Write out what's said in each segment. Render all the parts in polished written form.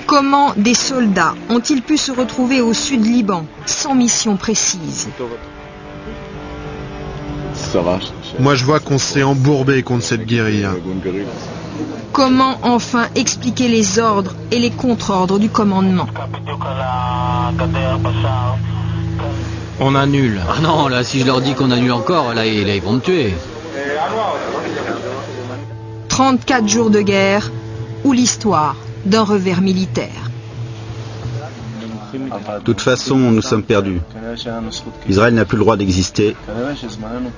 Comment des soldats ont-ils pu se retrouver au sud Liban sans mission précise? Moi je vois qu'on s'est embourbé contre cette guérilla. Comment enfin expliquer les ordres et les contre-ordres du commandement? On annule. Ah non, là, si je leur dis qu'on annule encore, là, ils vont me tuer. 34 jours de guerre ou l'histoire d'un revers militaire. De toute façon, nous sommes perdus. Israël n'a plus le droit d'exister.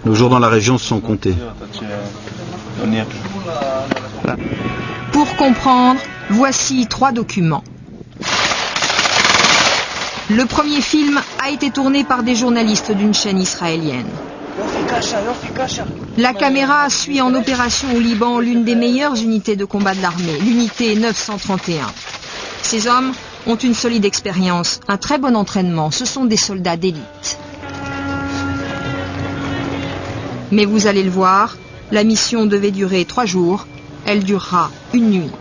Nos jours dans la région sont comptés. Pour comprendre, voici 3 documents. Le premier film a été tourné par des journalistes d'une chaîne israélienne. La caméra suit en opération au Liban l'une des meilleures unités de combat de l'armée, l'unité 931. Ces hommes ont une solide expérience, un très bon entraînement, ce sont des soldats d'élite. Mais vous allez le voir, la mission devait durer 3 jours, elle durera une nuit.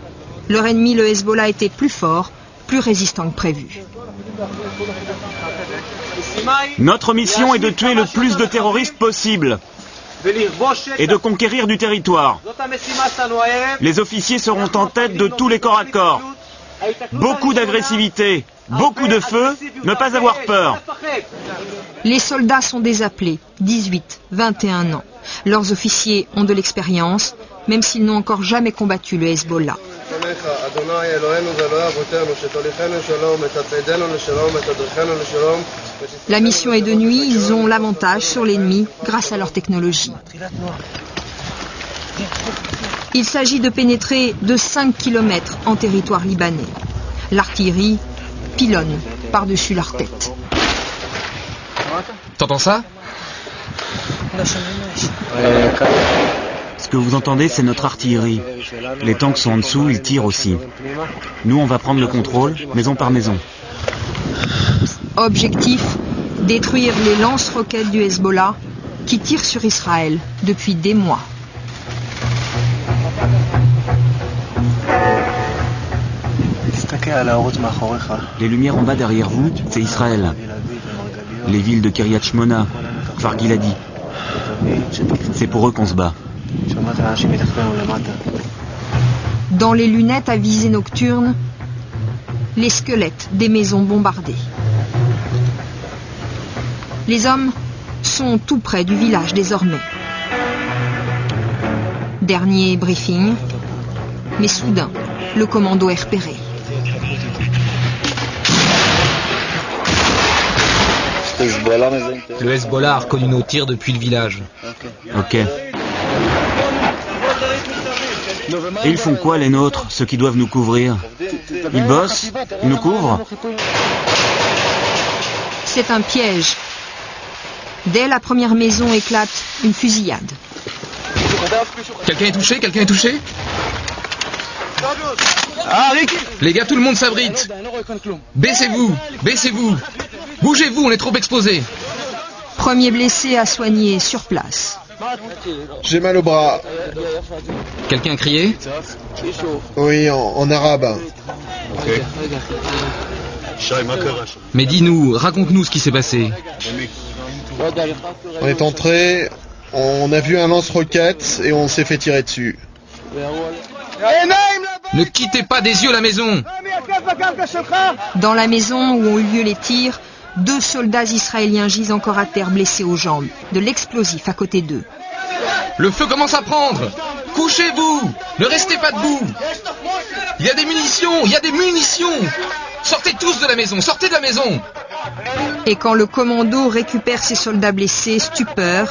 Leur ennemi, le Hezbollah, était plus fort, plus résistant que prévu. Notre mission est de tuer le plus de terroristes possible et de conquérir du territoire. Les officiers seront en tête de tous les corps à corps. Beaucoup d'agressivité, beaucoup de feu, ne pas avoir peur. Les soldats sont désappelés, 18, 21 ans. Leurs officiers ont de l'expérience, même s'ils n'ont encore jamais combattu le Hezbollah. La mission est de nuit, ils ont l'avantage sur l'ennemi grâce à leur technologie. Il s'agit de pénétrer de 5 km en territoire libanais. L'artillerie pilonne par-dessus leur tête. T'entends ça? Ce que vous entendez, c'est notre artillerie. Les tanks sont en dessous, ils tirent aussi. Nous, on va prendre le contrôle, maison par maison. Objectif, détruire les lance-roquettes du Hezbollah qui tirent sur Israël depuis des mois. Les lumières en bas derrière vous, c'est Israël. Les villes de Kiryat Shmona, Kfar Giladi. C'est pour eux qu'on se bat. Dans les lunettes à visée nocturne, les squelettes des maisons bombardées. Les hommes sont tout près du village désormais. Dernier briefing, mais soudain, le commando est repéré. Le Hezbollah a reconnu nos tirs depuis le village. Ok. Et ils font quoi les nôtres, ceux qui doivent nous couvrir? Ils bossent? Ils nous couvrent? C'est un piège. Dès la première maison éclate une fusillade. Quelqu'un est touché? Quelqu'un est touché? Les gars, tout le monde s'abrite. Baissez-vous, baissez-vous. Bougez-vous, on est trop exposés. Premier blessé à soigner sur place. J'ai mal au bras. Quelqu'un a crié? Oui, en arabe. Mais dis-nous, raconte-nous ce qui s'est passé. On est entré, on a vu un lance-roquettes et on s'est fait tirer dessus. Ne quittez pas des yeux la maison. Dans la maison où ont eu lieu les tirs, 2 soldats israéliens gisent encore à terre blessés aux jambes. De l'explosif à côté d'eux. Le feu commence à prendre. Couchez-vous. Ne restez pas debout. Il y a des munitions. Il y a des munitions. Sortez tous de la maison. Sortez de la maison. Et quand le commando récupère ses soldats blessés, stupeur,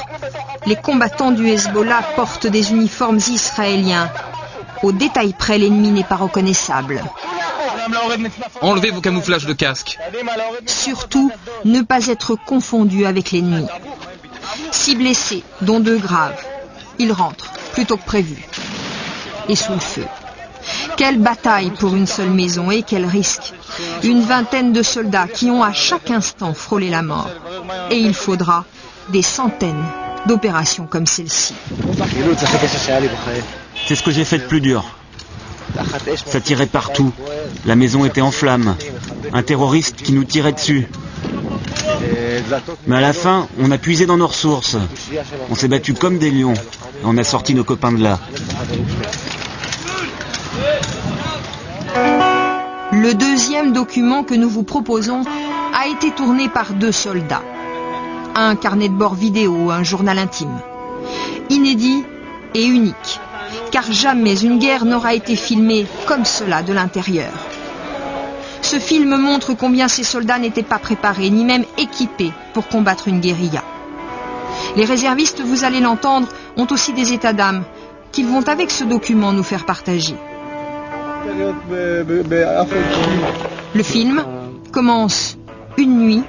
les combattants du Hezbollah portent des uniformes israéliens. Au détail près, l'ennemi n'est pas reconnaissable. Enlevez vos camouflages de casque. Surtout, ne pas être confondu avec l'ennemi. 6 blessés, dont 2 graves. Ils rentrent, plutôt que prévu. Et sous le feu. Quelle bataille pour une seule maison et quel risque. Une vingtaine de soldats qui ont à chaque instant frôlé la mort. Et il faudra des centaines d'opérations comme celle-ci. C'est ce que j'ai fait de plus dur. Ça tirait partout. La maison était en flammes. Un terroriste qui nous tirait dessus. Mais à la fin, on a puisé dans nos ressources. On s'est battu comme des lions. Et on a sorti nos copains de là. Le deuxième document que nous vous proposons a été tourné par 2 soldats. Un carnet de bord vidéo, un journal intime. Inédit et unique, car jamais une guerre n'aura été filmée comme cela de l'intérieur. Ce film montre combien ces soldats n'étaient pas préparés, ni même équipés pour combattre une guérilla. Les réservistes, vous allez l'entendre, ont aussi des états d'âme qu'ils vont avec ce document nous faire partager. Le film commence une nuit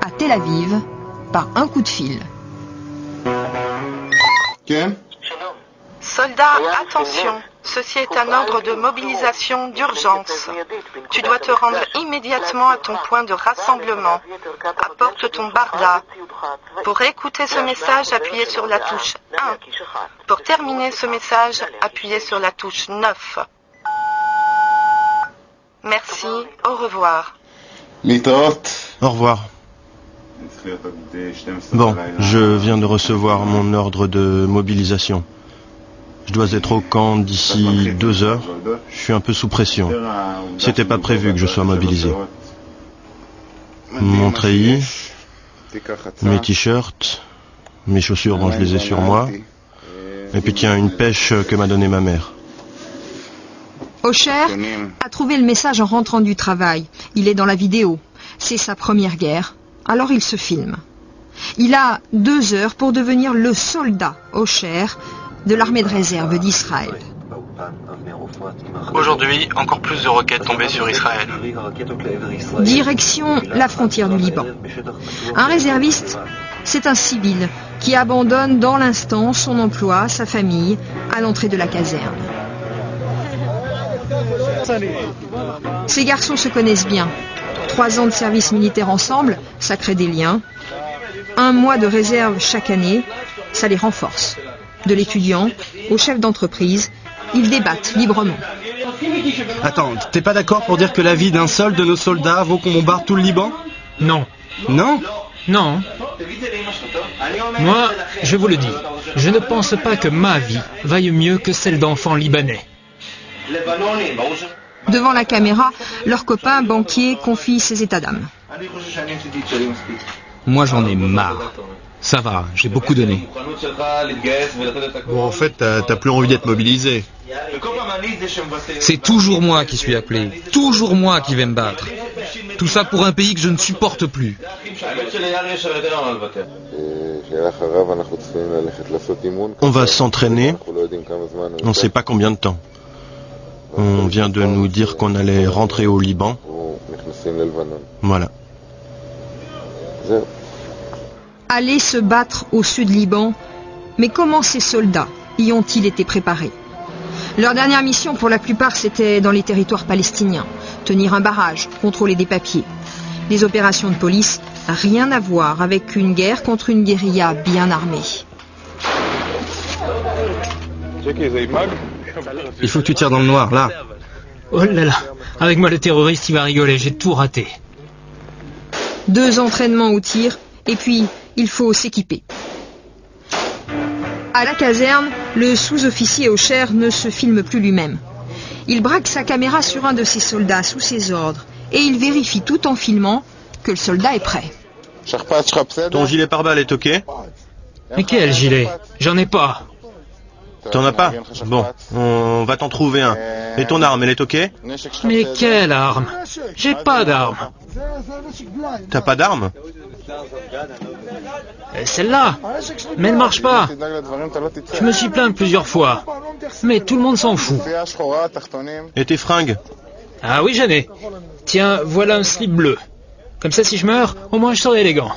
à Tel Aviv par un coup de fil. Soldats, attention, ceci est un ordre de mobilisation d'urgence. Tu dois te rendre immédiatement à ton point de rassemblement. Apporte ton barda. Pour écouter ce message, appuyez sur la touche 1. Pour terminer ce message, appuyez sur la touche 9. Merci, au revoir. Au revoir. Bon, je viens de recevoir mon ordre de mobilisation. Je dois être au camp d'ici 2 heures. Je suis un peu sous pression. C'était pas prévu que je sois mobilisé. Mon treillis, mes t-shirts, mes chaussures, bon, je les ai sur moi. Et puis tiens, une pêche que m'a donnée ma mère. Osher a trouvé le message en rentrant du travail. Il est dans la vidéo. C'est sa première guerre. Alors il se filme. Il a 2 heures pour devenir le soldat Osher de l'armée de réserve d'Israël. Aujourd'hui, encore plus de roquettes tombées sur Israël. Direction la frontière du Liban. Un réserviste, c'est un civil qui abandonne dans l'instant son emploi, sa famille, à l'entrée de la caserne. Ces garçons se connaissent bien. 3 ans de service militaire ensemble, ça crée des liens. 1 mois de réserve chaque année, ça les renforce. De l'étudiant au chef d'entreprise, ils débattent librement. Attends, t'es pas d'accord pour dire que la vie d'un seul de nos soldats vaut qu'on bombarde tout le Liban? Non. Non? Non. Moi, je vous le dis, je ne pense pas que ma vie vaille mieux que celle d'enfants libanais. Devant la caméra, leur copain banquier confie ses états d'âme. Moi j'en ai marre. Ça va, j'ai beaucoup donné. Bon, en fait, t'as plus envie d'être mobilisé. C'est toujours moi qui suis appelé. Toujours moi qui vais me battre. Tout ça pour un pays que je ne supporte plus. On va s'entraîner. On ne sait pas combien de temps. On vient de nous dire qu'on allait rentrer au Liban. Voilà. Aller se battre au sud Liban, mais comment ces soldats y ont-ils été préparés? Leur dernière mission pour la plupart c'était dans les territoires palestiniens, tenir un barrage, contrôler des papiers. Les opérations de police, rien à voir avec une guerre contre une guérilla bien armée. Il faut que tu tires dans le noir, là. Oh là là, avec moi le terroriste il va rigoler, j'ai tout raté. 2 entraînements au tir, et puis il faut s'équiper. À la caserne, le sous-officier Osher ne se filme plus lui-même. Il braque sa caméra sur un de ses soldats sous ses ordres, et il vérifie tout en filmant que le soldat est prêt. Ton gilet pare-balles est ok? Mais quel gilet? J'en ai pas. T'en as pas? Bon, on va t'en trouver un. Et ton arme, elle est ok? Mais quelle arme? J'ai pas d'arme. T'as pas d'arme? Celle-là, mais elle marche pas. Je me suis plaint plusieurs fois, mais tout le monde s'en fout. Et tes fringues? Ah oui, j'en ai. Tiens, voilà un slip bleu. Comme ça, si je meurs, au moins je serai élégant.